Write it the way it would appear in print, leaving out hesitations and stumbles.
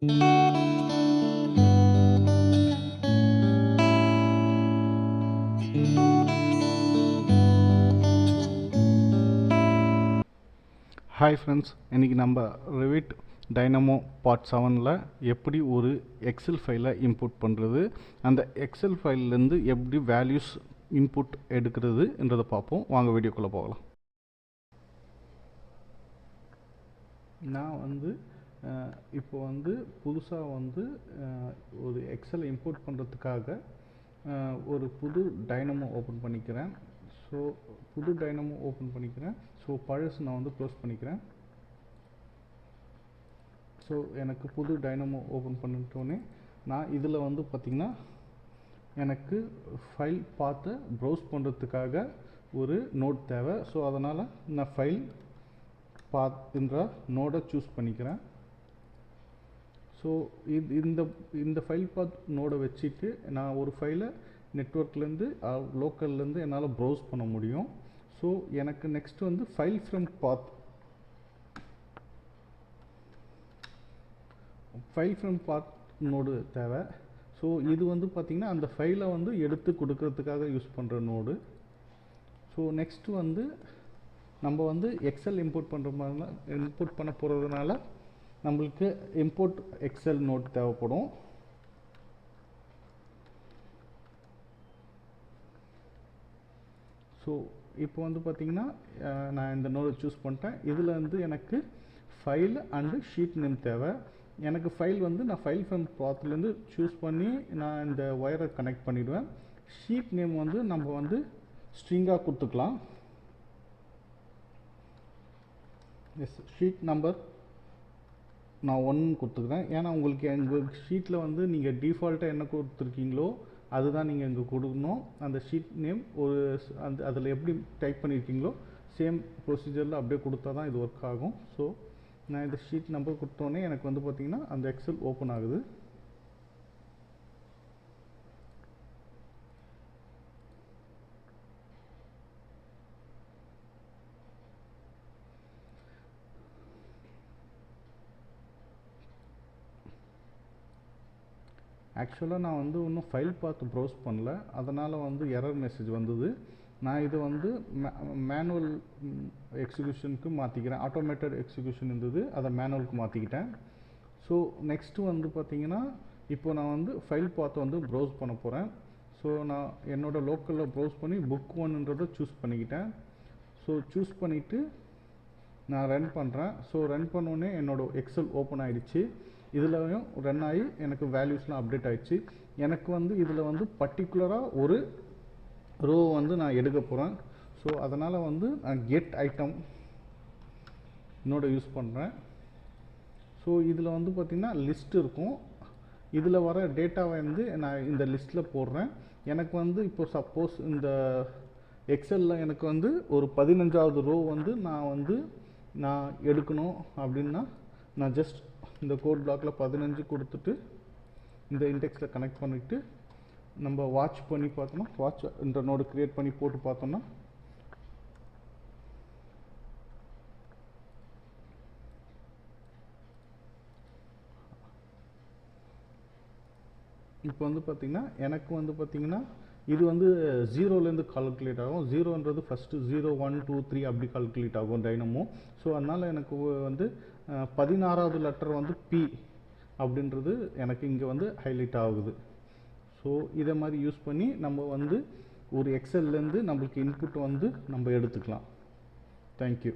Hi friends, இன்னைக்கு நம்ம Revit Dynamo Part-7ல எப்படி ஒரு Excel ஃபைலை இன்புட் பண்ணுறது, அந்த Excel ஃபைல்லேருந்து எப்படி வேல்யூஸ் இன்புட் எடுக்கிறது என்றதை பார்ப்போம். வாங்க வீடியோக்குள்ளே போகலாம். நான் இப்போ புதுசாக ஒரு எக்ஸல் இம்போர்ட் பண்ணுறதுக்காக ஒரு புது டைனமோ ஓப்பன் பண்ணிக்கிறேன். ஸோ புது டைனமோ ஓப்பன் பண்ணிக்கிறேன். ஸோ பழசு நான் க்ளோஸ் பண்ணிக்கிறேன். ஸோ எனக்கு புது டைனமோ ஓப்பன் பண்ணிட்டோன்னே நான் இதில் பார்த்திங்கன்னா எனக்கு ஃபைல் பார்த்து ப்ரௌஸ் பண்ணுறதுக்காக ஒரு நோட் தேவை. ஸோ அதனால் நான் ஃபைல் பாத் என்ற நோடை சூஸ் பண்ணிக்கிறேன். ஸோ இந்த ஃபைல் பாத் நோடை வச்சுட்டு நான் ஒரு ஃபைலை நெட்வொர்க்லேருந்து லோக்கல்லேருந்து என்னால் ப்ரௌஸ் பண்ண முடியும். ஸோ எனக்கு next file from path node தேவை. ஸோ இது பார்த்திங்கன்னா அந்த ஃபைலை எடுத்து கொடுக்கறதுக்காக யூஸ் பண்ணுற நோடு. ஸோ நெக்ஸ்ட்டு நம்ம எக்ஸல் இம்போர்ட் பண்ண போகிறதுனால நம்மளுக்கு இம்போர்ட் எக்ஸல் நோட் தேவைப்படும். ஸோ இப்போ பார்த்திங்கன்னா நான் இந்த நோடை சூஸ் பண்ணிட்டேன். இதில் எனக்கு ஃபைல் அண்டு ஷீட் நேம் தேவை. எனக்கு ஃபைல் நான் ஃபைல் ஃப்ரம் பாத்லேருந்து சூஸ் பண்ணி நான் இந்த ஒயரை கனெக்ட் பண்ணிவிடுவேன். ஷீட் நேம் நம்ம ஸ்ட்ரிங்காக கொடுத்துக்கலாம். எஸ், ஷீட் நம்பர் நான் 1 கொடுத்துக்கிறேன். ஏன்னா உங்களுக்கு எங்கள் ஷீட்டில் நீங்கள் டிஃபால்ட்டாக என்ன கொடுத்துருக்கீங்களோ அதுதான் நீங்கள் இங்கே கொடுக்கணும். அந்த ஷீட் நேம் அதில் எப்படி டைப் பண்ணியிருக்கீங்களோ சேம் ப்ரொசீஜரில் அப்படியே கொடுத்தா தான் இது ஒர்க் ஆகும். ஸோ நான் இந்த ஷீட் நம்பர் கொடுத்தோன்னே எனக்கு பார்த்திங்கன்னா அந்த எக்ஸல் ஓப்பன் ஆகுது. ஆக்சுவலாக நான் இன்னும் ஃபைல் பார்த்து ப்ரௌஸ் பண்ணல, அதனால் எரர் மெசேஜ் வந்தது. நான் இது மேனுவல் எக்ஸிக்யூஷனுக்கு மாற்றிக்கிறேன். ஆட்டோமேட்டட் எக்ஸிக்யூஷன் இருந்தது, அதை மேனுவலுக்கு மாற்றிக்கிட்டேன். ஸோ நெக்ஸ்ட்டு பார்த்திங்கன்னா இப்போ நான் ஃபைல் பார்த்து ப்ரௌஸ் பண்ண போகிறேன். ஸோ நான் என்னோடய லோக்கலில் ப்ரௌஸ் பண்ணி புக் 1ன்றதை சூஸ் பண்ணிக்கிட்டேன். ஸோ சூஸ் பண்ணிவிட்டு நான் ரன் பண்ணுறேன். ஸோ ரன் பண்ணோடனே என்னோடய எக்ஸல் ஓப்பன் ஆகிடுச்சு. இதுலையும் ரன் ஆகி எனக்கு வேல்யூஸ்லாம் அப்டேட் ஆகிடுச்சு. எனக்கு இதில் பர்டிகுலராக ஒரு ரோ நான் எடுக்க போகிறேன். ஸோ அதனால் நான் கெட் ஐட்டம் நோட யூஸ் பண்ணுறேன். ஸோ இதில் பார்த்திங்கன்னா லிஸ்ட் இருக்கும். இதில் வர டேட்டாவை நான் இந்த லிஸ்ட்டில் போடுறேன். எனக்கு இப்போ சப்போஸ் இந்த எக்ஸலில் எனக்கு ஒரு 15வது ரோ நான் எடுக்கணும் அப்படின்னா நான் ஜஸ்ட் இந்த கோட் பிளாக்கில் 15 கொடுத்துட்டு இந்த இண்டெக்ஸில் கனெக்ட் பண்ணிவிட்டு நம்ம வாட்ச் பண்ணி பார்த்தோம்னா வாட்ச் இந்த நோடு க்ரியேட் பண்ணி போட்டு பார்த்தோம்னா இப்போ பார்த்திங்கன்னா எனக்கு பார்த்திங்கன்னா இது 0லேருந்து கால்குலேட் ஆகும். 0ன்றது ஃபஸ்ட்டு 0 1 2 3 அப்படி கால்குலேட் ஆகும் டைனமோ. ஸோ அதனால் எனக்கு 16வது லெட்டர் பி அப்படின்றது எனக்கு இங்கே ஹைலைட் ஆகுது. ஸோ இதை மாதிரி யூஸ் பண்ணி நம்ம ஒரு எக்ஸல்லேருந்து நம்மளுக்கு இன்புட் நம்ம எடுத்துக்கலாம். தேங்க்யூ.